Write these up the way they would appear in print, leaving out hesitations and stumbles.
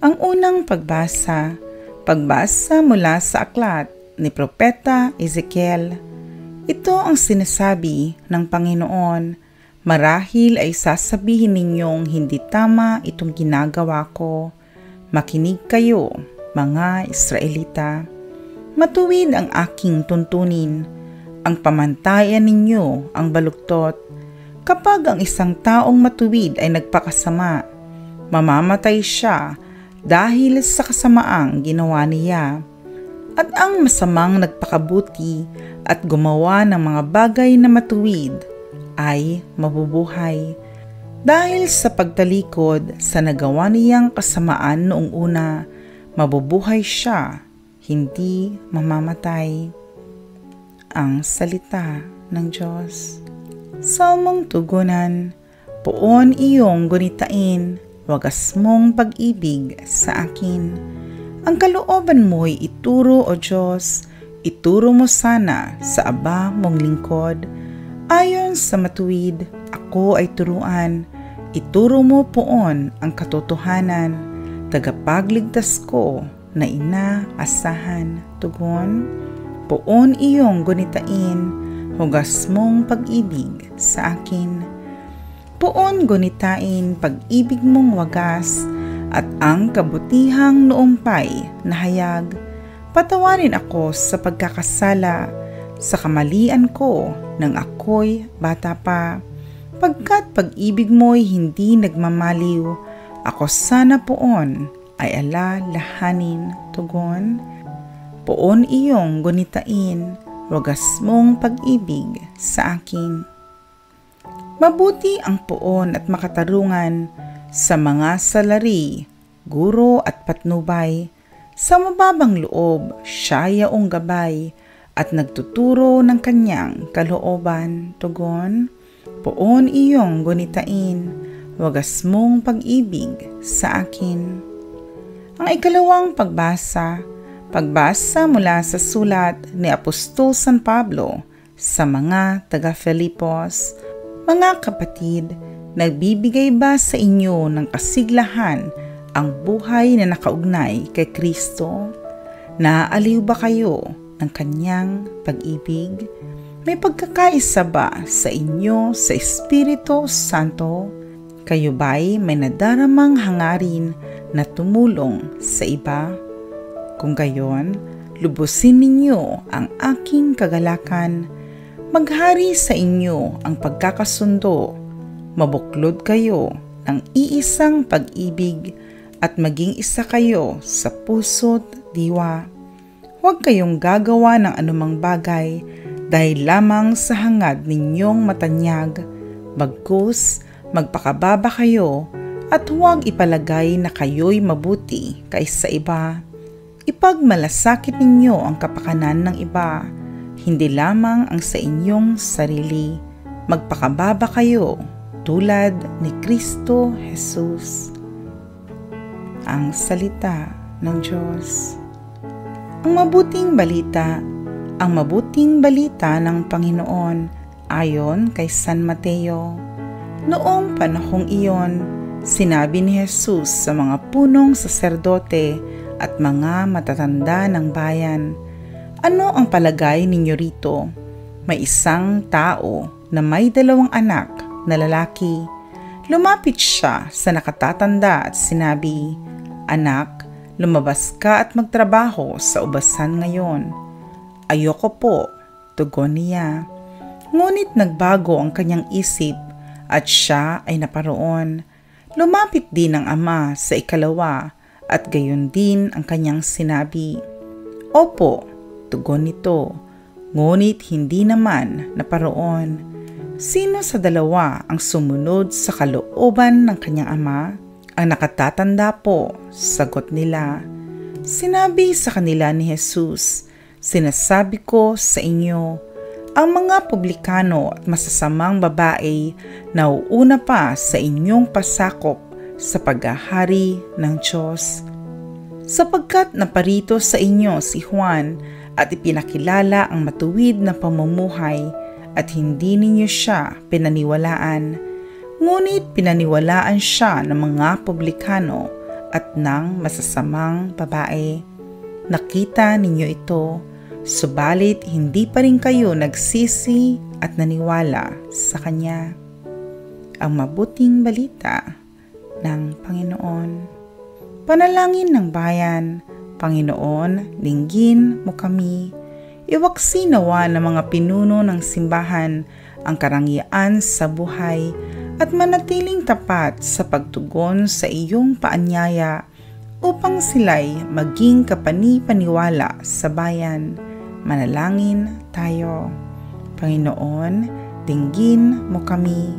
Ang unang pagbasa mula sa aklat ni Propeta Ezekiel. Ito ang sinasabi ng Panginoon, marahil ay sasabihin ninyong hindi tama itong ginagawa ko. Makinig kayo, mga Israelita. Matuwid ang aking tuntunin, ang pamantayan ninyo ang baluktot. Kapag ang isang taong matuwid ay nagpakasama, mamamatay siya dahil sa kasamaang ginawa niya. At ang masamang nagpakabuti at gumawa ng mga bagay na matuwid ay mabubuhay. Dahil sa pagtalikod sa nagawa niyang kasamaan noong una, mabubuhay siya, hindi mamamatay. Ang salita ng Diyos. Salmong tugunan, poon iyong gunitain, wagas mong pag-ibig sa akin. Ang kalooban mo'y ituro, O Diyos, ituro mo sana sa aba mong lingkod. Ayon sa matuwid, ako ay turuan, ituro mo poon ang katotohanan, tagapagligtas ko na inaasahan. Tugon, poon iyong gunitain, hugas mong pag-ibig sa akin. Poon gunitain pag-ibig mong wagas at ang kabutihang noompay na hayag. Patawarin ako sa pagkakasala, sa kamalian ko nang ako'y bata pa. Pagkat pag-ibig mo'y hindi nagmamaliw, ako sana poon ay alalahanin. Tugon, poon iyong gunitain, wagas mong pag-ibig sa akin. Mabuti ang poon at makatarungan sa mga salari, guro at patnubay. Sa mababang loob, siya yaong gabay at nagtuturo ng kanyang kalooban. Tugon, poon iyong gunitain, wagas mong pag-ibig sa akin. Ang ikalawang pagbasa mula sa sulat ni Apostol San Pablo sa mga taga-Filipos. Mga kapatid, nagbibigay ba sa inyo ng kasiglahan ang buhay na nakaugnay kay Kristo? Naaaliw ba kayo ng kanyang pag-ibig? May pagkakaisa ba sa inyo sa Espiritu Santo? Kayo ba'y may nadaramang hangarin na tumulong sa iba? Kung gayon, lubusin ninyo ang aking kagalakan. Maghari sa inyo ang pagkakasundo. Mabuklod kayo ng iisang pag-ibig at maging isa kayo sa puso't diwa. Huwag kayong gagawa ng anumang bagay dahil lamang sa hangad ninyong matanyag. Bagkus, magpakababa kayo at huwag ipalagay na kayo'y mabuti kaysa iba. Ipagmalasakit ninyo ang kapakanan ng iba, hindi lamang ang sa inyong sarili. Magpakababa kayo tulad ni Kristo Jesus. Ang salita ng Diyos. Ang mabuting balita ng Panginoon ayon kay San Mateo. Noong panahong iyon, sinabi ni Jesus sa mga punong saserdote at mga matatanda ng bayan, ano ang palagay ninyo rito? May isang tao na may 2 anak na lalaki. Lumapit siya sa nakatatanda at sinabi, "Anak, lumabas ka at magtrabaho sa ubasan ngayon." "Ayoko po," tugon niya. Ngunit nagbago ang kanyang isip at siya ay naparoon. Lumapit din ang ama sa ikalawa at gayon din ang kanyang sinabi. "Opo," tugon nito, ngunit hindi naman naparoon. Sino sa dalawa ang sumunod sa kalooban ng kanyang ama? Ang nakatatanda po, sagot nila. Sinabi sa kanila ni Jesus, "Sinasabi ko sa inyo, ang mga publikano at masasamang babae nauuna pa sa inyong pasakop sa paghahari ng Diyos. Sapagkat naparito sa inyo si Juan at ipinakilala ang matuwid na pamumuhay at hindi ninyo siya pinaniwalaan, ngunit pinaniwalaan siya ng mga publikano at ng masasamang babae. Nakita ninyo ito, subalit hindi pa rin kayo nagsisi at naniwala sa Kanya. Ang mabuting balita ng Panginoon. Panalangin ng bayan. Panginoon, dinggin mo kami. Iwaksi nawa ng mga pinuno ng simbahan ang karangyaan sa buhay at manatiling tapat sa pagtugon sa iyong paanyaya upang sila'y maging kapani-paniwala sa bayan. Manalangin tayo. Panginoon, dinggin mo kami.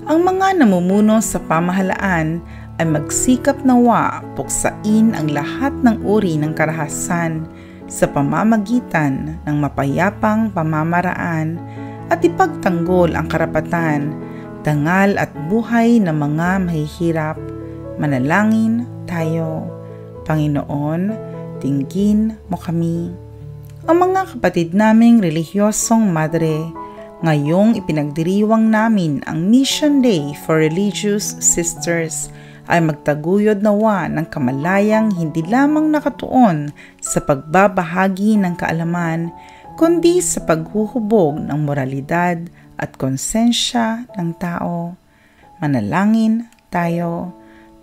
Ang mga namumuno sa pamahalaan ay magsikap nawa puksain ang lahat ng uri ng karahasan sa pamamagitan ng mapayapang pamamaraan at ipagtanggol ang karapatan, dangal at buhay ng mga mahihirap. Manalangin tayo. Panginoon, dinggin mo kami. Ang mga kapatid naming relihiyosong madre, ngayong ipinagdiriwang namin ang Mission Day for Religious Sisters, ay magtaguyod nawa ng kamalayang hindi lamang nakatuon sa pagbabahagi ng kaalaman, kundi sa paghuhubog ng moralidad at konsensya ng tao. Manalangin tayo.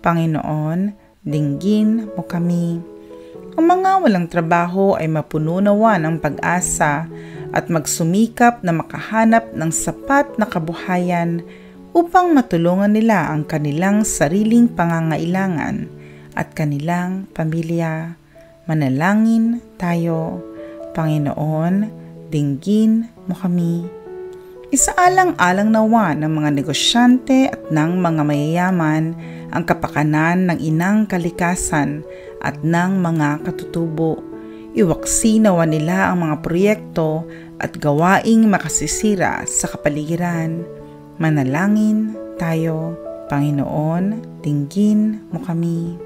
Panginoon, dinggin mo kami. Ang mga walang trabaho ay mapuno nawa ng pag-asa at magsumikap na makahanap ng sapat na kabuhayan upang matulungan nila ang kanilang sariling pangangailangan at kanilang pamilya. Manalangin tayo. Panginoon, dinggin mo kami. Isaalang-alang nawa ng mga negosyante at ng mga mayayaman ang kapakanan ng inang kalikasan at ng mga katutubo. Iwaksi nawa nila ang mga proyekto at gawaing makasisira sa kapaligiran. Manalangin tayo. Panginoon, dinggin mo kami.